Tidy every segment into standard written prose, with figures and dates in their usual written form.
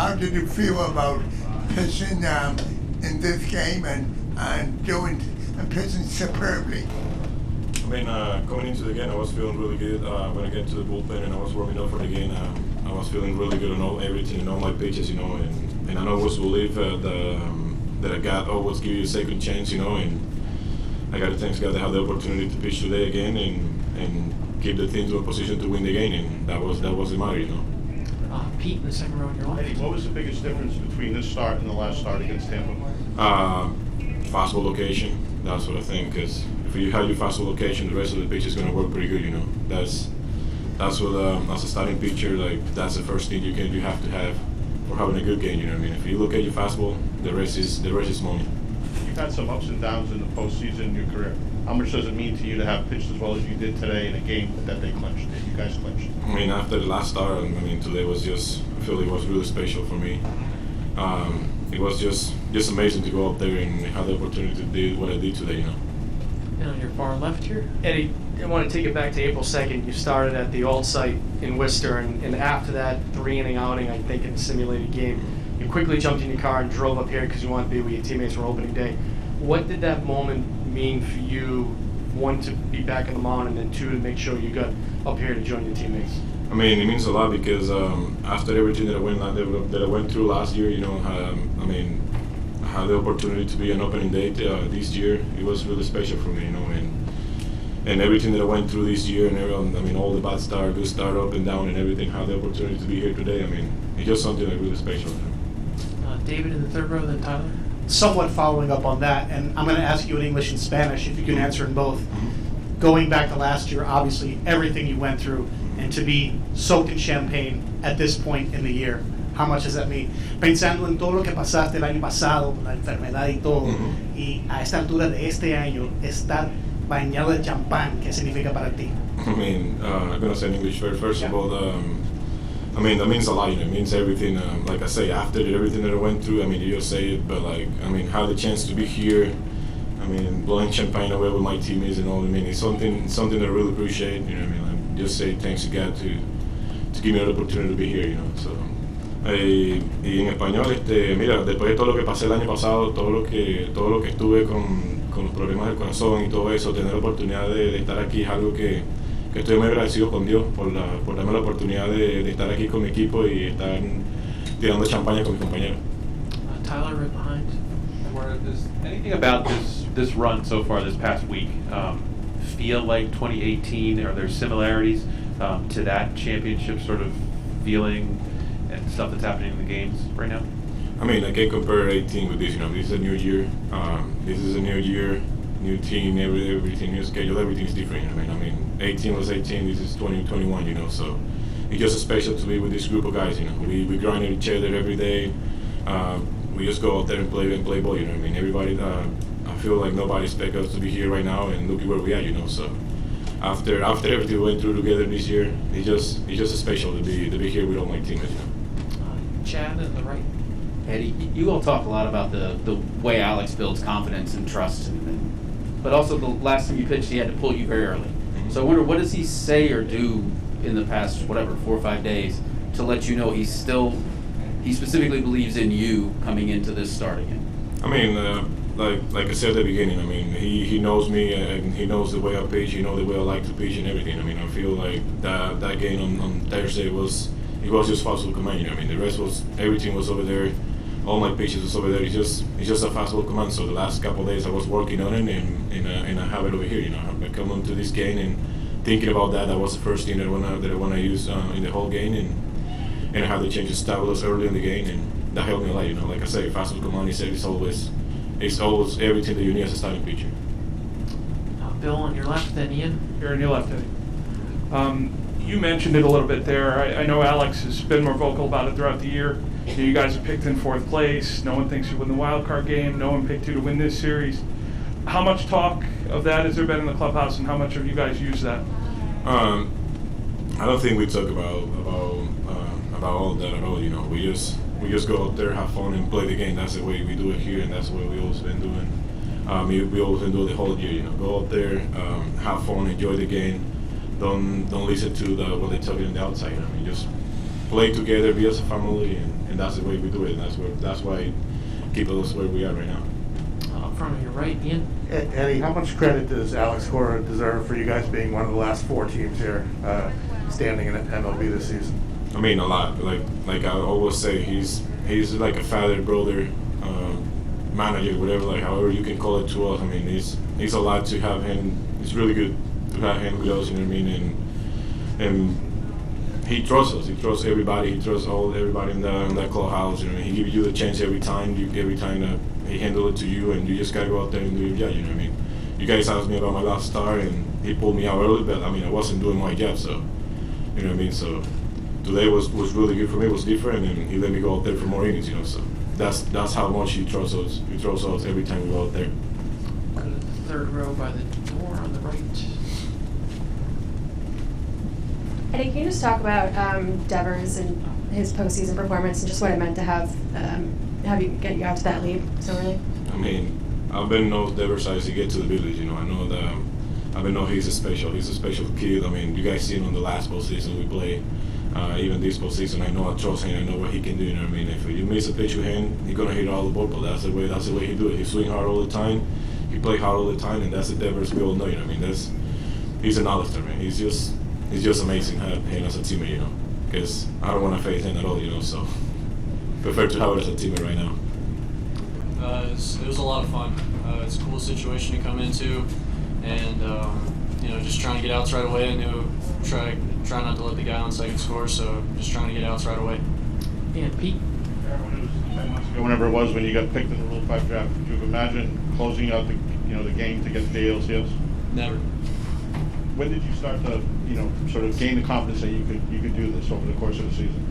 how did you feel about pitching in this game and pitching superbly? I mean, coming into the game, I was feeling really good. When I get to the bullpen and I was warming up for the game, I was feeling really good on everything and all my pitches, and I always believe that I got always give you a second chance, and I got to thank God to have the opportunity to pitch today again and keep the team to a position to win the game, and that was the matter, Pete in the second row in your left. Eddie, what was the biggest difference between this start and the last start against Tampa? Fastball location. That's what I think, because if you have your fastball location, the rest of the pitch is going to work pretty good. That's what as a starting pitcher, like that's the first thing you have to have for having a good game. If you look at your fastball, the rest is money. You've had some ups and downs in the postseason in your career. How much does it mean to you to have pitched as well as you did today in a game that they clinched, that you guys clinched? I mean, after the last start, today was I feel it was really special for me. It was just amazing to go up there and have the opportunity to do what I did today, And on your far left here? Eddie, I want to take it back to April 2nd. You started at the Alt site in Worcester, and after that 3-inning outing, I think, in the simulated game, you quickly jumped in your car and drove up here because you wanted to be with your teammates for opening day. What did that moment mean for you, one, to be back on the mound, and then two, to make sure you got up here to join your teammates? I mean, it means a lot because after everything that I went through last year, I had the opportunity to be an opening day this year. It was really special for me, and everything that I went through this year, and all the bad start, good start, up and down, and everything. Had the opportunity to be here today. It's just something like really special. David in the third row, then Tyler. Somewhat following up on that, and I'm going to ask you in English and Spanish if you can answer in both. Going back to last year, obviously everything you went through, and to be soaked in champagne at this point in the year, how much does that mean? Pensando en todo lo que pasaste el año pasado, la enfermedad y todo, y a esta altura de este año, estar bañado de champán, ¿qué significa para ti? I'm going to say in English first of all, that means a lot, It means everything. Like I say, after everything that I went through, you just say it, but have the chance to be here, blowing champagne away with my teammates and all, it's something that I really appreciate, I just say thanks to God to give me the opportunity to be here, So, y en español, mira, después de todo lo que pasé el año pasado, todo lo que estuve con los problemas del corazón y todo eso, tener la oportunidad de estar aquí es algo que estoy muy agradecido con Dios por darme la oportunidad de estar aquí con mi equipo y estar tirando champaña con mis compañeros. Tyler, right behind. Eduardo, does anything about this run so far this past week feel like 2018? Are there similarities to that championship sort of feeling and stuff that's happening in the games right now? I can't compare 18 with this. This is a new year. This is a new year, new team. Everything, new schedule. Everything is different. 18 was 18. This is 2021. So it's just special to be with this group of guys. We grind at each other every day. We just go out there and play ball. Everybody. I feel like nobody expects us to be here right now, and look at where we are. So after everything we went through together this year, it's just special to be here with all my teammates. Chad on the right. Eddie, you all talk a lot about the way Alex builds confidence and trust, but also the last time you pitched, he had to pull you very early. Mm-hmm. So I wonder, what does he say or do in the past, 4 or 5 days, to let you know he specifically believes in you coming into this start again? Like I said at the beginning, he knows me and he knows the way I pitch, the way I like to pitch and everything. I feel like that game on Thursday was just fastball command. The rest was everything was over there. All my pitches was over there. It's just a fastball command. So the last couple of days I was working on it and I have it over here. I come onto this game and thinking about that. That was the first thing that I wanna use in the whole game and I had to change the stylus early in the game and that helped me a lot. Like I say, fastball command. He said it's always everything that you need as a starting pitcher. Bill on your left, then Ian. Here on your left, Eddie. You mentioned it a little bit there. I know Alex has been more vocal about it throughout the year. You guys are picked in 4th place. No one thinks you win the wild card game. No one picked you to win this series. How much talk of that has there been in the clubhouse, and how much have you guys used that? I don't think we talk about all of that at all. We just go out there, have fun, and play the game. That's the way we do it here, and that's what we always been doing. We always been doing the whole year. Go out there, have fun, enjoy the game. Don't listen to what they're talking on the outside. play together, be as a family, and that's the way we do it. And that's why keep us where we are right now. Up front on your right, Ian. Eddie, how much credit does Alex Cora deserve for you guys being one of the last 4 teams here standing in MLB this season? I mean, a lot. Like I always say, he's like a father, brother, manager, whatever, like however you can call it to us. I mean, it's a lot to have him. It's really good to have him with us. You know what I mean? And he trusts us. He trusts everybody. He trusts everybody in that clubhouse. You know, he gives you the chance every time. That he handle it to you, and you just gotta go out there and do your job. You know what I mean? You guys asked me about my last start, and he pulled me out early, but I mean, I wasn't doing my job, so you know what I mean. So today was really good for me. It was different, and he let me go out there for more innings. You know, so that's how much he trusts us. He trusts us every time we go out there. Go to the third row by the door on the right. Eddie, can you just talk about Devers and his postseason performance and just what it meant to have get you out to that lead so early? I mean, I've been know Devers as he get to the village. You know, I know that I've been know he's a special kid. I mean, you guys seen on the last postseason we play. Even this postseason, I know I trust him. I know what he can do. You know what I mean? If you miss a pitch with him, he's gonna hit all the ball. But that's the way he do it. He swing hard all the time. He play hard all the time, and that's the Devers we all know. You know what I mean? He's an all-star, man. He's just amazing having him as a teammate. You know, because I don't want to face him at all. You know, so prefer to have it as a teammate right now. It was a lot of fun. It's a cool situation to come into, and just trying to get outs right away. I knew try not to let the guy on second score, so just trying to get outs right away. And Pete. Whenever it was when you got picked in the Rule 5 draft, could you imagine closing out the game to get the ALCS? Never. When did you start to sort of gain the confidence that you could do this over the course of the season?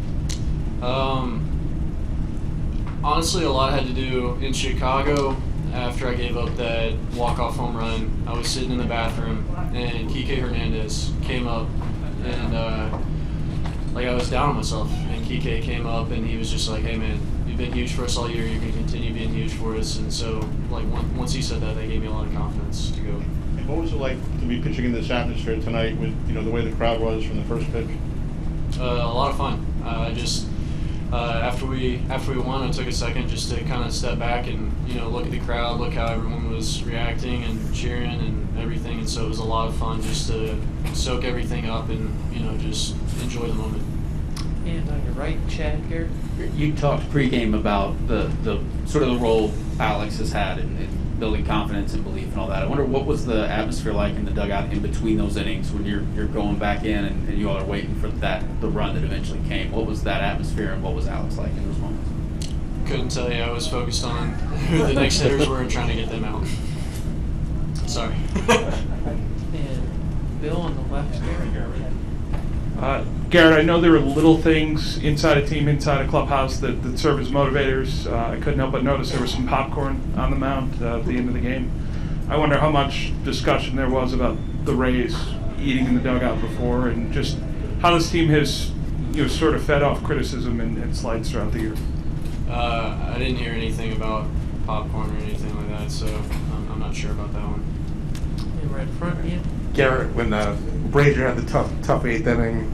Honestly, a lot had to do in Chicago. After I gave up that walk-off home run, I was sitting in the bathroom, and Kike Hernandez came up, and I was down on myself. And Kike came up, and he was just like, "Hey, man, you've been huge for us all year. You can continue being huge for us." And so, once he said that, that gave me a lot of confidence to go. And what was it like to be pitching in this atmosphere tonight with the way the crowd was from the first pitch? A lot of fun. After we won, I took a second just to kind of step back and look at the crowd, look how everyone was reacting and cheering and everything. And so it was a lot of fun just to soak everything up and just enjoy the moment. And on your right, Chad Garrett. You talked pregame about the sort of the role Alex has had in building confidence and belief and all that. I wonder what was the atmosphere like in the dugout in between those innings when you're going back in and you all are waiting for the run that eventually came. What was that atmosphere and what was Alex like in those moments? Couldn't tell you. I was focused on who the next hitters were and trying to get them out. Sorry. And Bill on the left, Garrett, I know there were little things inside a team, inside a clubhouse that serve as motivators. I couldn't help but notice there was some popcorn on the mound at the end of the game. I wonder how much discussion there was about the Rays eating in the dugout before, and just how this team has sort of fed off criticism and slides throughout the year. I didn't hear anything about popcorn or anything like that, so I'm not sure about that one. And right front, Ian. Garrett, when Brazier had the tough 8th inning,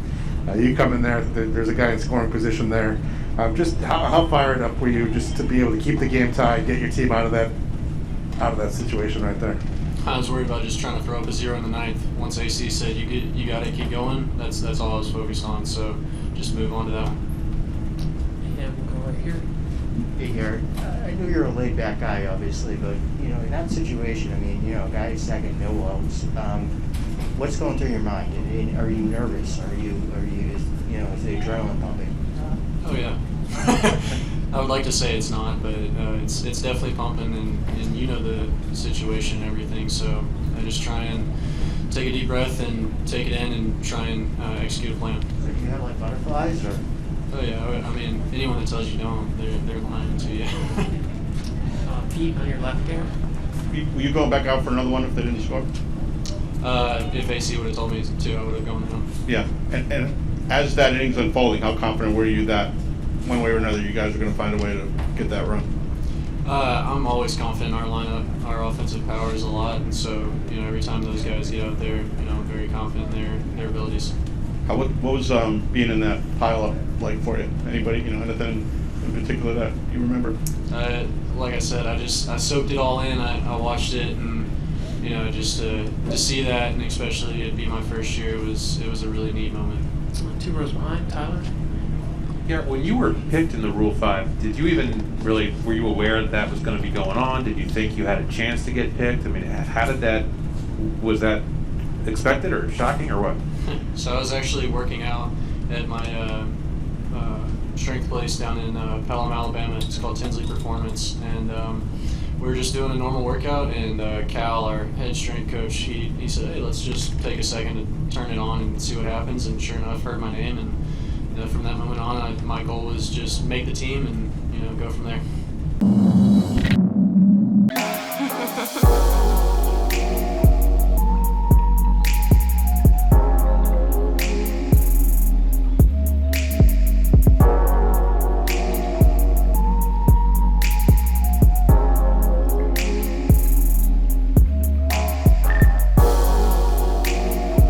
you come in there, there's a guy in scoring position there. Just how fired up were you just to be able to keep the game tied, get your team out of that situation right there? I was worried about just trying to throw up a 0 in the 9th. Once AC said you got to keep going, that's all I was focused on. So just move on to that one. And we'll go right here. Hey Garrett, I know you're a laid-back guy, obviously, but in that situation, I mean, guy second, no outs. What's going through your mind? Are you nervous? Are you is the adrenaline pumping? Oh yeah. I would like to say it's not, but it's definitely pumping, and the situation and everything. So I just try and take a deep breath and take it in and try and execute a plan. So do you have like butterflies or? Oh yeah, I mean, anyone that tells you don't, they're lying to you. Pete on your left, Garrett. Were you going back out for another one if they didn't score? If AC would have told me to, I would have gone down. Yeah, and as that inning's unfolding, how confident were you that one way or another you guys are going to find a way to get that run? I'm always confident in our lineup. Our offensive power is a lot, and so every time those guys get out there, I'm very confident in their abilities. What was being in that pileup like for you? Anybody, anything in particular that you remember? Like I said, I soaked it all in. I watched it, and just to see that, and especially it be my first year, it was a really neat moment. 2 rows behind, Tyler. Yeah, when you were picked in the Rule 5, did you even really, were you aware that was going to be going on? Did you think you had a chance to get picked? I mean, was that expected or shocking or what? So I was actually working out at my strength place down in Pelham, Alabama. It's called Tinsley Performance, and we were just doing a normal workout, and Cal, our head strength coach, he said, "Hey, let's just take a second to turn it on and see what happens." And sure enough, heard my name, and from that moment on, my goal was just make the team and go from there.